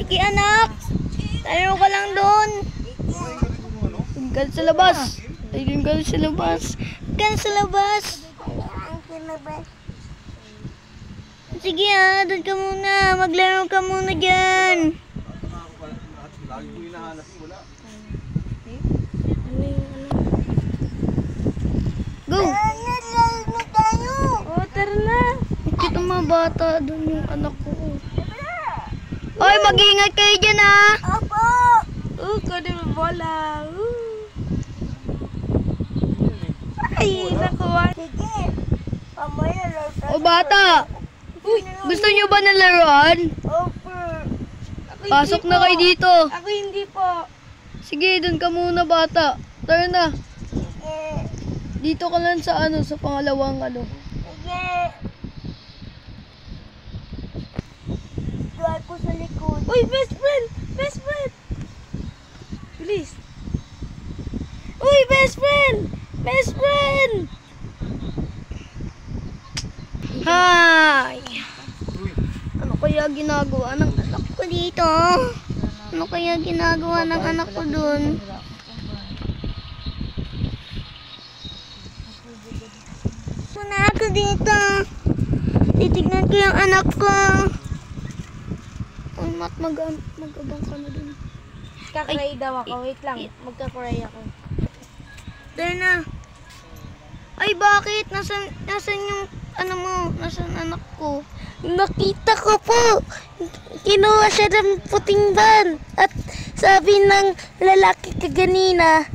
Sige anak. Tayo ka lang doon. Doon ka sa labas. Doon ka sa labas. Doon ka sa labas. Sige doon ka muna. Maglaro ka muna dyan. Go! Oh, tara na. Nakita mga bata doon yung anak ko. Oy, mag-iingat kayo dyan Opo! Kunin mo bola. Ay, nakuha. Sige. Pamaya lang tayo. O bata, gusto nyo ba ng laruan? Opo. Pasok na kayo dito. Ako hindi po. Sige, doon ka muna bata. Tara na. Sige. Dito ka lang sa sa pangalawang Sige. Doon po sa likod. Uy, best friend! Best friend! Bilis. Uy, best friend! Best friend! Hi! Ano kaya ginagawa ng anak ko dito? Ano kaya ginagawa ng anak ko dun? Muna ako dito. Titignan ko yung anak ko. Uy, Mat, mag-abang ka na dun. Kakray daw ako. Wait lang. Magkakray ako. Tara na. Ay, bakit? Nasaan yung mo? Nasaan anak ko? Nakita ko po. Kinuha siya ng puting van. At sabi ng lalaki kaganina,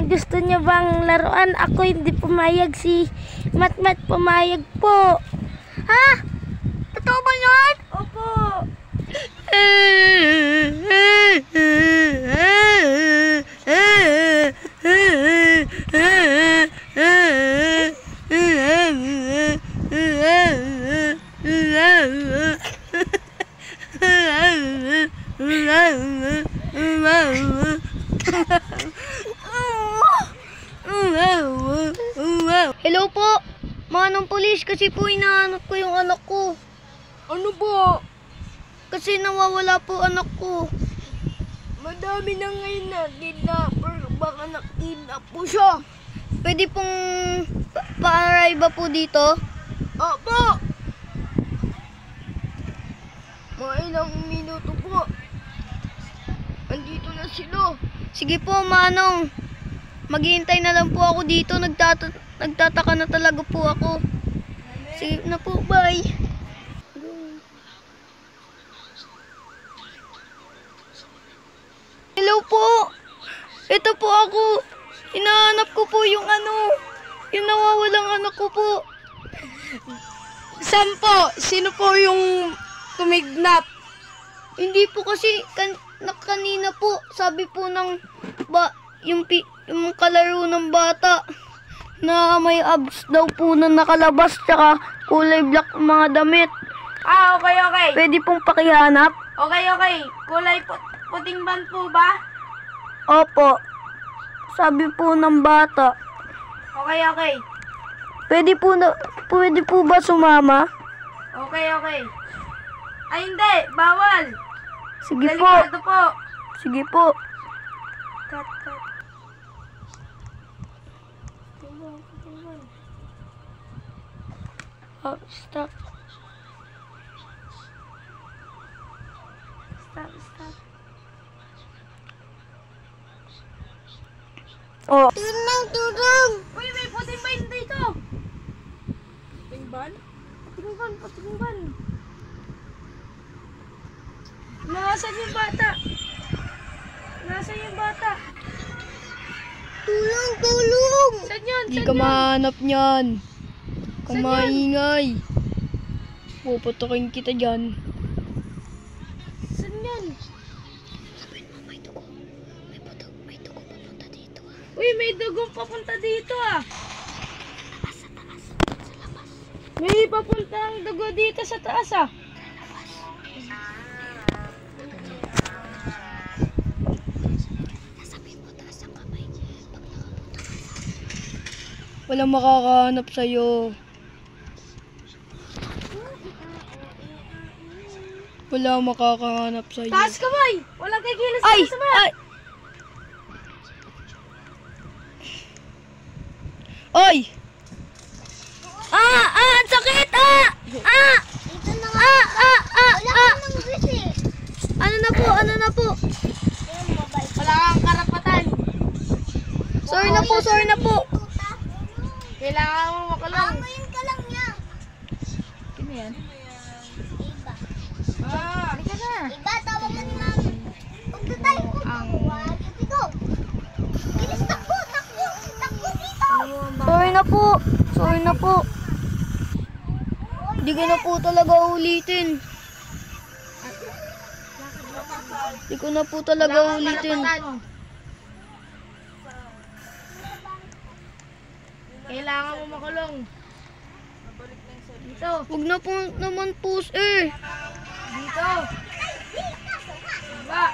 gusto niya bang laruan? Ako hindi pumayag, si Matmat pumayag po. Ha? Totoo ba yun? Opo. Hello po, manong pulis, kasi po hinahanap ko yung anak ko. Ano po? Kasi nawawala po anak ko. Madami na ngayon na kidnapper. Baka na-kidnap po siya. Pwede pong pa-arrive ba po dito? Opo. Mga ilang minuto po. Andito na sila. Sige po, manong. Maghihintay na lang po ako dito. Nagtataka na talaga po ako. Sige na po, bye. Hello po. Ito po ako. Hinahanap ko po yung yung nawawalang anak ko po. Saan po? Sino po yung tumidnap? Hindi po kasi kanina po sabi po ng yung kalaro ng bata na may abs daw po na nakalabas tsaka kulay black mga damit. Okay. Pwede pong pakihanap? Okay. Kulay puting ban po ba? Opo. Sabi po ng bata. Okay. Pwede po ba sumama? Okay. Ay hindi, bawal. Sige po. Delikado po. Sige po. Cut. Oh, stop. Oh. Tulong! Uy, may puting ban dito! Puting ban? Puting ban. Nasaan yung bata? Tulong! Saan yun? Hindi ka mahanap niyan. Kamaingay. Puputukin kita dyan. Saan yan? Sabihin mo, may dugo. May dugo papunta dito. Uy, may dugong papunta dito Sa taas. Sa labas. May papuntang dugo dito sa taas Sabihin mo, taas ang kamay. Pag nakapunta ka walang makakahanap sa'yo. Wala makakahanap sa'yo. Taas kamay! Walang kikilos Ay! sa mga. Ay! Oy! Ang sakit! Ito na nga. Wala ka nang wish eh. Ano na po? Wala kang karapatan. Sorry na po. Kailangan mo makulong. Amayin ka lang niya. Sino yan? Iba. Halika na. Iba, tawa mo ni Mami. Huwag na tayo po. Go. Bilis, takbo dito. Sorry na po. Hindi ko na po talaga ulitin. Kailangan mo makulong. Dito. Huwag na po naman po, sir. Dito. Diba?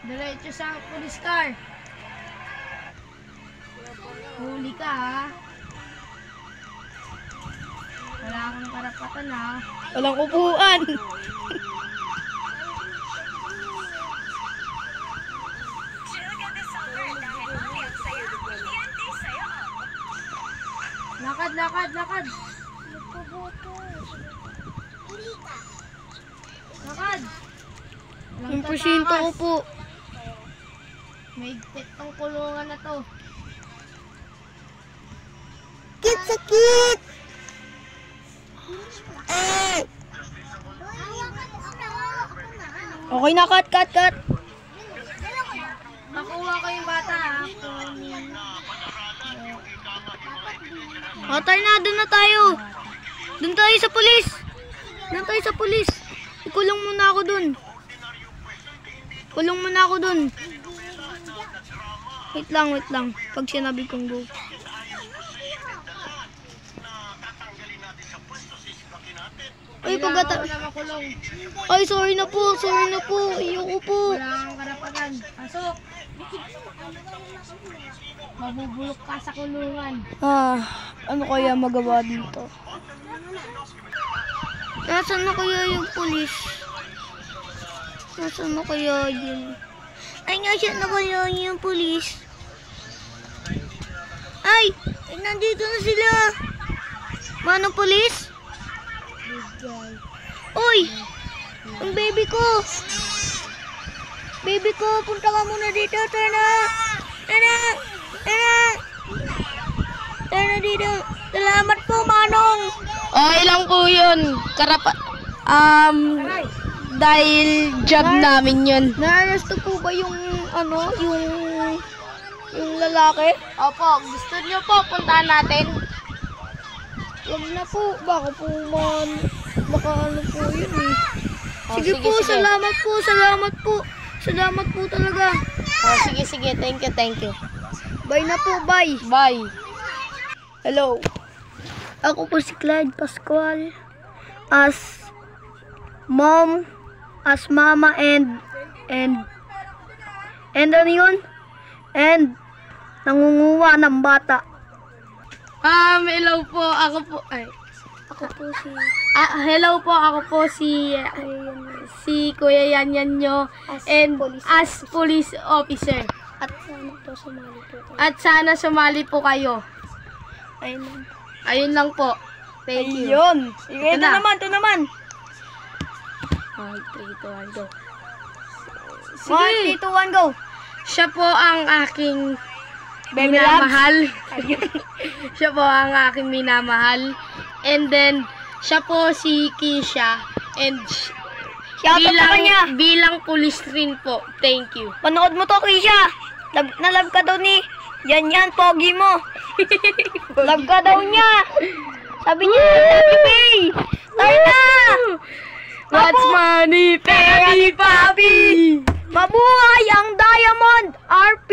Diretso sa police car. Huli ka, ha? Wala kang karapatan, ha? Walang upuan. Lakad. Lakad. Yung porsyento ko po. May higpit tong kulungan na to. Sakit! Okay na, cut. Makuha ko yung bata, ha? Atay na, doon na tayo. Doon tayo sa pulis. Ikulong muna ako doon. Wait lang. Pag sinabi kong go. Ay, Kailangan mo na makulong. Ay, sorry na po. Ayoko po. Wala kang karapatan. Pasok. Mabubulok ka sa kulungan. Ano kaya magawa dito? Nasaan na kaya yung pulis? Nasaan na kaya yun? Ay, nasaan na kaya yung pulis? Ay, nandito na sila. Manong pulis? Uy! Ang baby ko! Punta ka muna dito, Tana dito. Salamat po, Manong. Okay lang po yun. Dahil job namin yun. Na-arresto po ba yung lalaki? Opo, gusto niyo po puntahan natin? Huwag na po. Baka ano po yun eh. Sige po, sige. Salamat po talaga. Sige. Thank you. Bye na po, bye. Bye. Hello. Ako po si Clyde Pascual. As mom, as mama, and ano yun? And nangunguha ng bata. Hello po, ako po si Kuya Yanyan nyo as police officer. At sana sumali po kayo. Ayun lang po. Thank you. Ayun. Sige, Ito na. ito naman. 3, 2, 1, go. 1, 3, 2, 1, go. Siya po ang aking Baby minamahal. Siya po ang aking minamahal. And then, siya po si Kisha. And Shoutout sa kanya. bilang police rin po. Thank you. Panood mo to, Kisha. Nalab ka daw ni yan, pogi mo. Love ka daw niya. Sabi niya, Happy Bay. Tayo na. What's money, baby, papi? Mabuhay ang Diamond RP.